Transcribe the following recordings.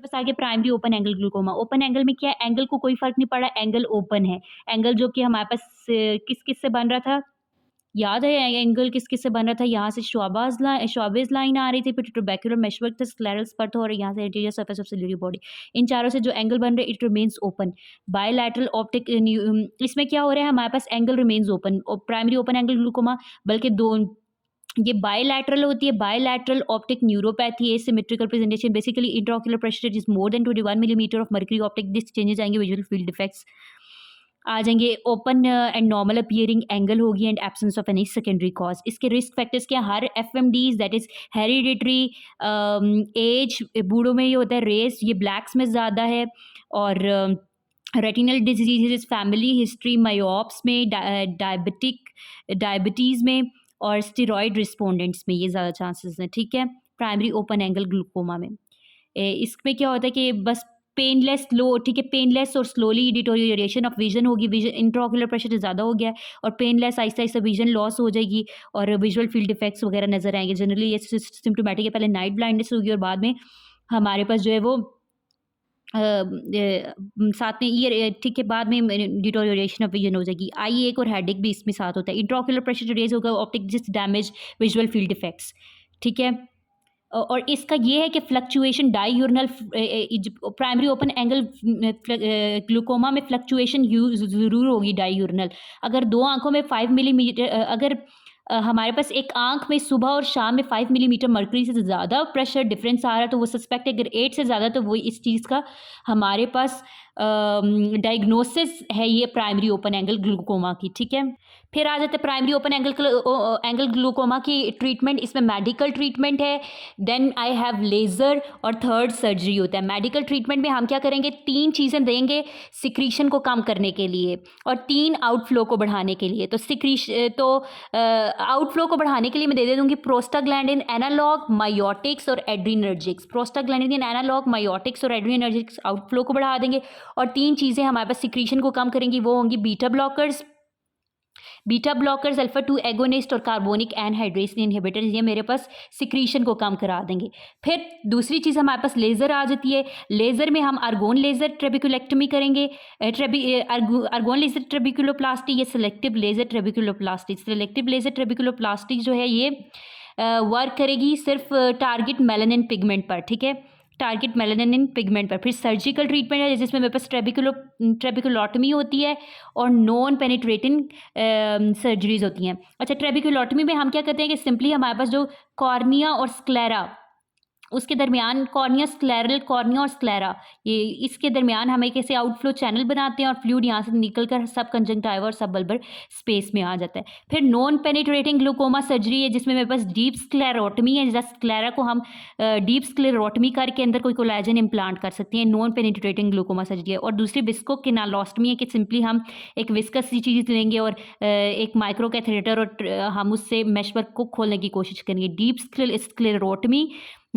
बस आगे primary open angle glaucoma. Open angle में क्या है, एंगल को कोई फ़र्क नहीं पड़ा, एंगल ओपन है। एंगल जो कि हमारे पास किस-किस से बन रहा था? याद है एंगल किस-किस से बन रहा था? यहाँ से शवाबेज़ लाइन आ रही थी, फिर ट्रबैक्युलर मेशवर्क था, स्क्लेरल स्पर था और यहाँ से anterior surface of ciliary body. इन चारों से जो एंगल बन रहे it remains open. Bilateral optic इसमें क्या हो रहा है, हमारे पास एंगल रिमेन्स ओपन और प्राइमरी ओपन एंगल ग्लूकोमा बल्कि दो ये बायलैटरल होती है। Bilateral optic neuropathy asymmetrical presentation basically intraocular pressure is more than 21 millimetre of mercury optic this changes आएंगे विजुअल फील्ड इफेक्ट्स आ जाएंगे। Open and normal appearing angle होगी and absence of any secondary cause. इसके risk factors क्या, हर FMDs that is hereditary, age बूढ़ों में ये होता है, रेस ये ब्लैक्स में ज़्यादा है, और रेटिनल डिजीजेज, फैमिली हिस्ट्री, मायोप्स में, डायबिटीज़ में और स्टेरॉयड रिस्पोंडेंट्स में ये ज़्यादा चांसेस हैं। ठीक है, प्राइमरी ओपन एंगल ग्लूकोमा में इसमें क्या होता है कि बस पेनलेस लो, ठीक है, पेनलेस और स्लोली डिटोरिएशन ऑफ विजन होगी, विजन इंट्राओक्युलर प्रेशर ज़्यादा हो गया है और painless Aahista Aahista vision loss हो जाएगी और विजुअल फील्ड इफेक्ट्स वगैरह नजर आएंगे। जनरली ये सिम्टोमेटिक है, पहले नाइट ब्लाइंडनेस होगी और बाद में हमारे पास जो है वो साथ में ये, ठीक है, बाद में डिटोरिएशन ऑफ विजन हो जाएगी। आई एक और हेडेक भी इसमें साथ होता है। इंट्राओक्युलर प्रेशर रेज होगा, optic disc damage, visual field effects. ठीक है, और इसका ये है कि fluctuation diurnal primary open angle glaucoma में फ्लक्चुएशन ज़रूर होगी डाईयूरनल। अगर दो आंखों में 5 मिलीमीटर अगर हमारे पास एक आंख में सुबह और शाम में 5 मिलीमीटर मर्करी से ज़्यादा प्रेशर डिफरेंस आ रहा है तो वो सस्पेक्ट है। अगर 8 से ज़्यादा तो वो इस चीज़ का हमारे पास डायग्नोसिस है ये प्राइमरी ओपन एंगल ग्लूकोमा की। ठीक है, फिर आ जाते हैं प्राइमरी ओपन एंगल ग्लूकोमा की ट्रीटमेंट। इसमें मेडिकल ट्रीटमेंट है, देन आई हैव लेज़र और थर्ड सर्जरी होता है। मेडिकल ट्रीटमेंट में हम क्या करेंगे, 3 चीज़ें देंगे सिक्रीशन को कम करने के लिए और 3 आउटफ्लो को बढ़ाने के लिए। तो आउटफ्लो को बढ़ाने के लिए मैं दे दूंगी प्रोस्टाग्लैंडिन एनालॉग, मायोटिक्स और एड्रीनर्जिक्स। प्रोस्टाग्लैंडिन एनालॉग, मायोटिक्स और एड्रीनर्जिक्स आउटफ्लो को बढ़ा देंगे और 3 चीज़ें हमारे पास सिक्रीशन को कम करेंगी, वो होंगी बीटा ब्लॉकर्स, अल्फा 2 एगोनिस्ट और कार्बोनिक एनहाइड्रेस इनहिबिटर्स। ये मेरे पास सिक्रीशन को कम करा देंगे। फिर दूसरी चीज़ हमारे पास लेज़र आ जाती है। लेज़र में हम आर्गोन लेज़र ट्रेबिकुलेक्टमी करेंगे, आर्गोन लेज़र ट्रेबिकुलोप्लास्टी, ये सिलेक्टिव लेज़र ट्रेबिकुलोप्लास्टी। सिलेक्टिव लेज़र ट्रेबिकुलोप्लास्टी जो है ये वर्क करेगी सिर्फ टारगेट मेलानिन पिगमेंट पर। ठीक है, टारगेट मेलानिन पिगमेंट पर। फिर सर्जिकल ट्रीटमेंट है जिसमें मेरे पास ट्रेबिकुलोटमी होती है और नॉन पेनिट्रेटिंग सर्जरीज होती हैं। अच्छा, ट्रेबिकुलोटमी में हम क्या करते हैं कि सिंपली हमारे पास जो कॉर्निया और स्क्लेरा उसके दरमियान कॉर्निया और स्क्लेरा ये इसके दरमियान हम एक ऐसे आउटफ्लो चैनल बनाते हैं और फ्लूइड यहाँ से निकल कर सब कंजंक्टिवा और सब बल्बर स्पेस में आ जाता है। फिर नॉन पेनिट्रेटिंग ग्लूकोमा सर्जरी है जिसमें मेरे पास डीप स्क्लेरोटमी है, जैसे स्क्लेरा को हम डीप स्क्लेरोटमी करके अंदर कोई कोलेजन इम्प्लांट कर सकते हैं। नॉन पेनिट्रेटिंग ग्लूकोमा सर्जरी है। और दूसरी विस्को किनालोस्टमी है कि सिंपली हम एक विस्कस सी चीज़ लेंगे और एक माइक्रो कैथेटर और हम उससे मेशवर्क को खोलने की कोशिश करेंगे। Deep sclerotomy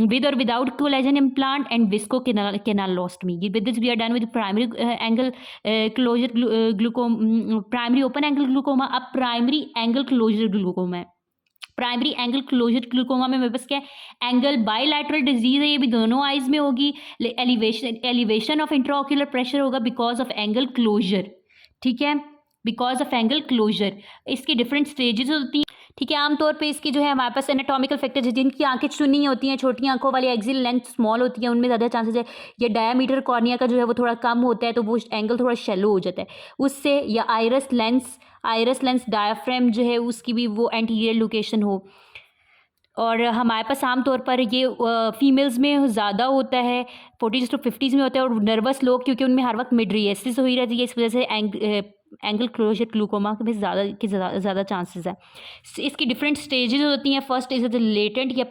with or without collagen implant and viscocanalostomy. With this we are done with primary angle closure glaucoma, primary open angle glaucoma. अब primary angle closure glaucoma है। प्राइमरी एंगल क्लोजर ग्लूकोमा में मेरे पास क्या है, angle bilateral disease है, ये भी दोनों आइज में होगी। एलिवेशन ऑफ इंट्राओक्युलर प्रेशर होगा बिकॉज ऑफ एंगल क्लोजर। ठीक है, बिकॉज ऑफ एंगल क्लोजर। इसकी डिफरेंट स्टेजेस होती हैं। ठीक है, आमतौर पे इसकी जो है हमारे पास एनाटॉमिकल फैक्टर्स जिनकी आंखें चुनी होती हैं, छोटी आंखों वाली एक्सिल लेंथ स्मॉल होती है, उनमें ज़्यादा चांसेस है। या डायमीटर कॉर्निया का जो है वो थोड़ा कम होता है तो वो एंगल थोड़ा शैलो हो जाता है उससे। या आइरस लेंस डायाफ्रेम जो है उसकी भी वो एंटीरियर लोकेशन हो। और हमारे पास आमतौर पर ये फीमेल्स में ज़्यादा होता है, 40s to 50s में होता है। और नर्वस लोग क्योंकि उनमें हर वक्त मिड्रिएसिस हुई रहती है, इस वजह से एंगल क्लोजर ग्लूकोमा के भी ज़्यादा चांसेस है। इसकी डिफरेंट स्टेजेस होती हैं। फर्स्ट इज लेटेंट या